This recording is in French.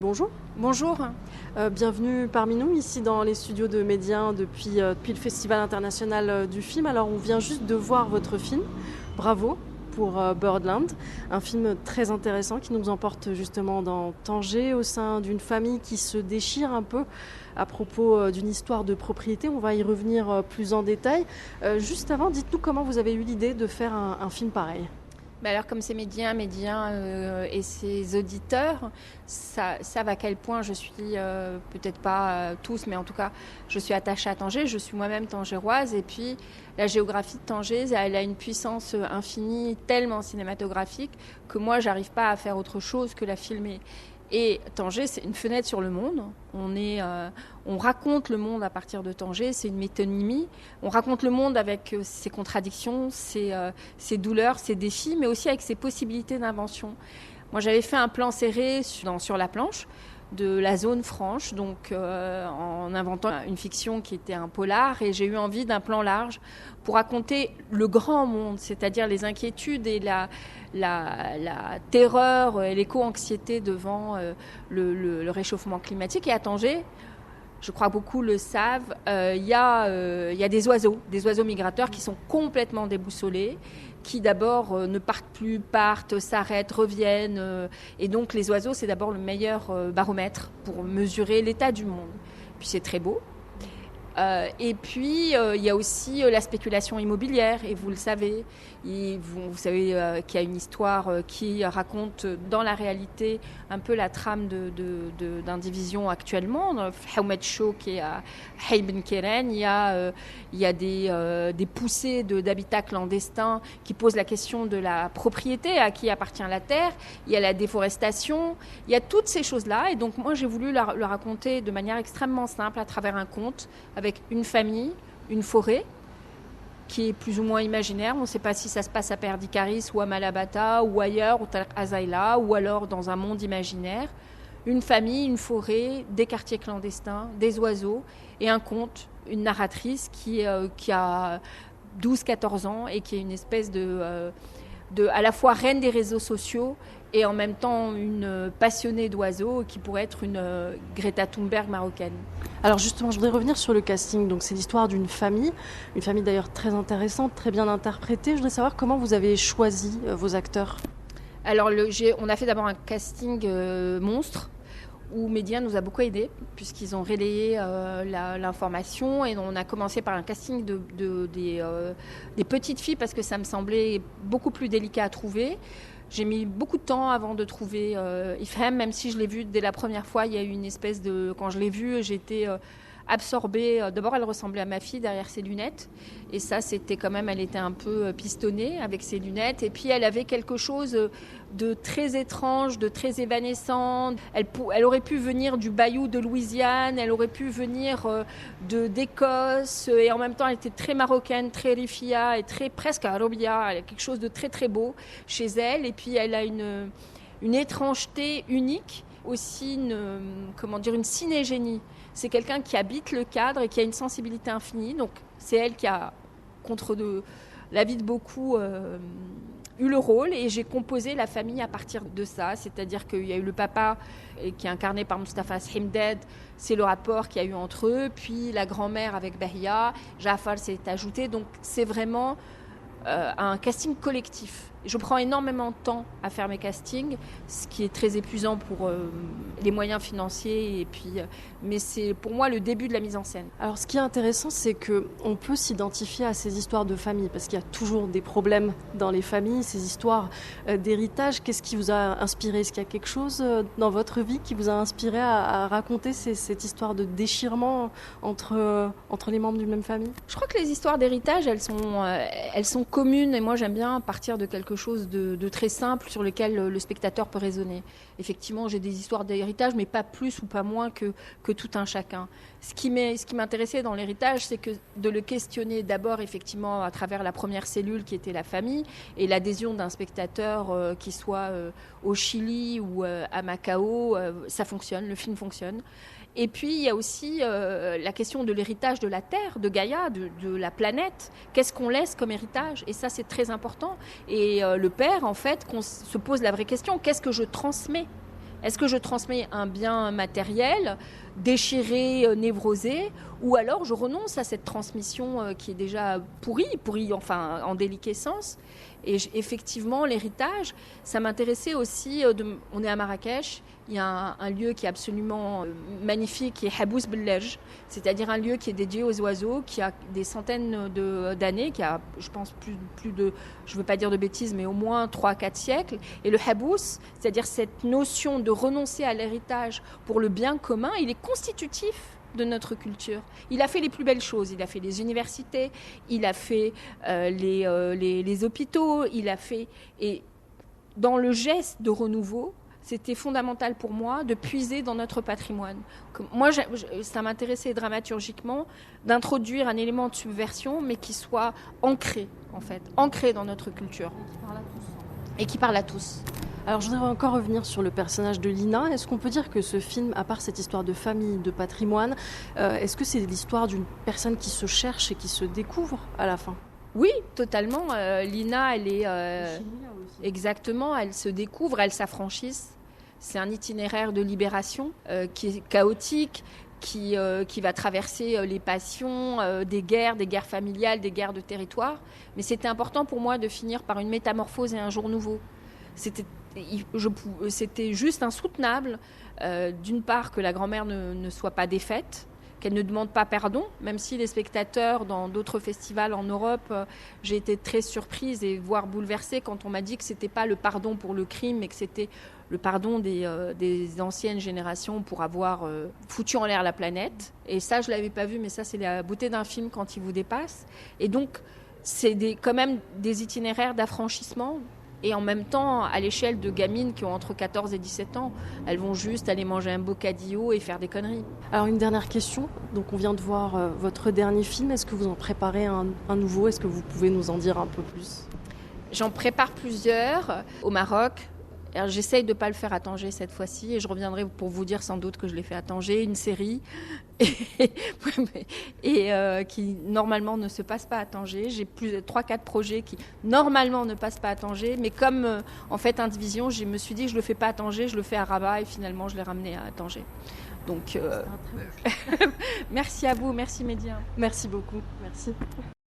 Bonjour, Bonjour. bienvenue parmi nous ici dans les studios de Médien depuis le Festival international du film. Alors on vient juste de voir votre film, bravo pour Birdland, un film très intéressant qui nous emporte justement dans Tanger au sein d'une famille qui se déchire un peu à propos d'une histoire de propriété. On va y revenir plus en détail. Juste avant, dites-nous comment vous avez eu l'idée de faire un film pareil. Alors comme c'est Médien et ses auditeurs savent à quel point je suis, peut-être pas tous, mais en tout cas, je suis attachée à Tanger. Je suis moi-même tangéroise et puis la géographie de Tanger, elle a une puissance infinie, tellement cinématographique que moi, j'arrive pas à faire autre chose que la filmer. Et Tanger, c'est une fenêtre sur le monde. On raconte le monde à partir de Tanger, c'est une métonymie. On raconte le monde avec ses contradictions, ses douleurs, ses défis, mais aussi avec ses possibilités d'invention. Moi, j'avais fait un plan serré sur la planche de la zone franche, donc en inventant une fiction qui était un polar, et j'ai eu envie d'un plan large pour raconter le grand monde, c'est-à-dire les inquiétudes et la terreur et l'éco-anxiété devant le réchauffement climatique. Et à Tanger, je crois beaucoup le savent, il y a des oiseaux migrateurs qui sont complètement déboussolés, qui d'abord ne partent plus, partent, s'arrêtent, reviennent. Et donc les oiseaux, c'est d'abord le meilleur baromètre pour mesurer l'état du monde. Puis c'est très beau. Et puis, il y a aussi la spéculation immobilière, et vous le savez. Vous savez qu'il y a une histoire qui raconte dans la réalité un peu la trame d'indivision actuellement. Dans Haumet Show, qui est à Hay Ben Keren, il y a des poussées d'habitats clandestins qui posent la question de la propriété, à qui appartient la terre. Il y a la déforestation, il y a toutes ces choses-là. Et donc, moi, j'ai voulu le raconter de manière extrêmement simple à travers un conte, avec une famille, une forêt, qui est plus ou moins imaginaire. On ne sait pas si ça se passe à Perdicaris ou à Malabata ou ailleurs, au Talq Azaïla, ou alors dans un monde imaginaire. Une famille, une forêt, des quartiers clandestins, des oiseaux, et un conte, une narratrice qui a 12-14 ans et qui est une espèce à la fois reine des réseaux sociaux et en même temps une passionnée d'oiseaux qui pourrait être une Greta Thunberg marocaine. Alors justement, je voudrais revenir sur le casting. Donc c'est l'histoire d'une famille d'ailleurs très intéressante, très bien interprétée. Je voudrais savoir comment vous avez choisi vos acteurs. Alors on a fait d'abord un casting monstre, où Médien nous a beaucoup aidés, puisqu'ils ont relayé l'information, et on a commencé par un casting des petites filles, parce que ça me semblait beaucoup plus délicat à trouver. J'ai mis beaucoup de temps avant de trouver Ifhem, même si je l'ai vue dès la première fois. Il y a eu une espèce de... Quand je l'ai vue, j'étais absorbée. D'abord, elle ressemblait à ma fille derrière ses lunettes. Et ça, c'était quand même... Elle était un peu pistonnée avec ses lunettes. Et puis, elle avait quelque chose de très étrange, de très évanescent. Elle aurait pu venir du bayou de Louisiane. Elle aurait pu venir d'Écosse. Et en même temps, elle était très marocaine, très rifia et très presque arabia. Elle a quelque chose de très, très beau chez elle. Et puis, elle a une étrangeté unique, aussi une cinégénie. C'est quelqu'un qui habite le cadre et qui a une sensibilité infinie. Donc, c'est elle qui a, contre l'avis de beaucoup, eu le rôle, et j'ai composé la famille à partir de ça. C'est-à-dire qu'il y a eu le papa qui est incarné par Mustafa Himded, c'est le rapport qu'il y a eu entre eux, puis la grand-mère avec Behia, Jafar s'est ajouté. Donc, c'est vraiment un casting collectif. Je prends énormément de temps à faire mes castings, ce qui est très épuisant pour les moyens financiers, mais c'est pour moi le début de la mise en scène. Alors ce qui est intéressant, c'est qu'on peut s'identifier à ces histoires de famille, parce qu'il y a toujours des problèmes dans les familles, ces histoires d'héritage. Qu'est-ce qui vous a inspiré ? Est-ce qu'il y a quelque chose dans votre vie qui vous a inspiré à raconter cette histoire de déchirement entre les membres d'une même famille ? Je crois que les histoires d'héritage, elles sont communes, et moi j'aime bien partir de quelque chose de très simple sur lequel le spectateur peut raisonner. Effectivement, j'ai des histoires d'héritage, mais pas plus ou pas moins que tout un chacun. Ce qui m'intéressait dans l'héritage, c'est que de le questionner d'abord effectivement à travers la première cellule qui était la famille, et l'adhésion d'un spectateur qui soit au Chili ou à Macao, ça fonctionne, le film fonctionne. Et puis, il y a aussi la question de l'héritage de la Terre, de Gaïa, de la planète. Qu'est-ce qu'on laisse comme héritage ? Et ça, c'est très important. Et le père, en fait, qu'on se pose la vraie question, qu'est-ce que je transmets ? Est-ce que je transmets un bien matériel, déchiré, névrosé, ou alors je renonce à cette transmission qui est déjà pourrie, enfin en déliquescence. Et effectivement, l'héritage, ça m'intéressait aussi. On est à Marrakech, il y a un lieu qui est absolument magnifique, qui est Habous Bellej, c'est-à-dire un lieu qui est dédié aux oiseaux, qui a des centaines d'années, qui a, je pense, plus de, je ne veux pas dire de bêtises, mais au moins 3-4 siècles. Et le Habous, c'est-à-dire cette notion de renoncer à l'héritage pour le bien commun, il est constitutif de notre culture. Il a fait les plus belles choses. Il a fait les universités, il a fait les hôpitaux, il a fait... Et dans le geste de renouveau, c'était fondamental pour moi de puiser dans notre patrimoine. Moi, ça m'intéressait dramaturgiquement d'introduire un élément de subversion, mais qui soit ancré, en fait, ancré dans notre culture. Et qui parle à tous. Alors je voudrais encore revenir sur le personnage de Lina. Est-ce qu'on peut dire que ce film, à part cette histoire de famille, de patrimoine, est-ce que c'est l'histoire d'une personne qui se cherche et qui se découvre à la fin ? Oui, totalement. Lina, elle est... exactement, elle se découvre, elle s'affranchisse. C'est un itinéraire de libération qui est chaotique, qui va traverser les passions, des guerres familiales, des guerres de territoire. Mais c'était important pour moi de finir par une métamorphose et un jour nouveau. C'était juste insoutenable, d'une part, que la grand-mère ne soit pas défaite, qu'elle ne demande pas pardon, même si les spectateurs dans d'autres festivals en Europe, j'ai été très surprise et voire bouleversée quand on m'a dit que ce n'était pas le pardon pour le crime, mais que c'était le pardon des anciennes générations pour avoir foutu en l'air la planète. Et ça, je ne l'avais pas vu, mais ça, c'est la beauté d'un film quand il vous dépasse. Et donc, c'est quand même des itinéraires d'affranchissement. Et en même temps, à l'échelle de gamines qui ont entre 14 et 17 ans, elles vont juste aller manger un bocadillo et faire des conneries. Alors une dernière question, donc on vient de voir votre dernier film, est-ce que vous en préparez un nouveau ? Est-ce que vous pouvez nous en dire un peu plus ? J'en prépare plusieurs au Maroc. Alors, j'essaye de ne pas le faire à Tanger cette fois-ci et je reviendrai pour vous dire sans doute que je l'ai fait à Tanger, une série et qui normalement ne se passe pas à Tanger. J'ai 3-4 projets qui normalement ne passent pas à Tanger, mais comme en fait Indivision, je me suis dit je ne le fais pas à Tanger, je le fais à Rabat et finalement je l'ai ramené à Tanger. Donc merci à vous, merci Média. Merci beaucoup, merci.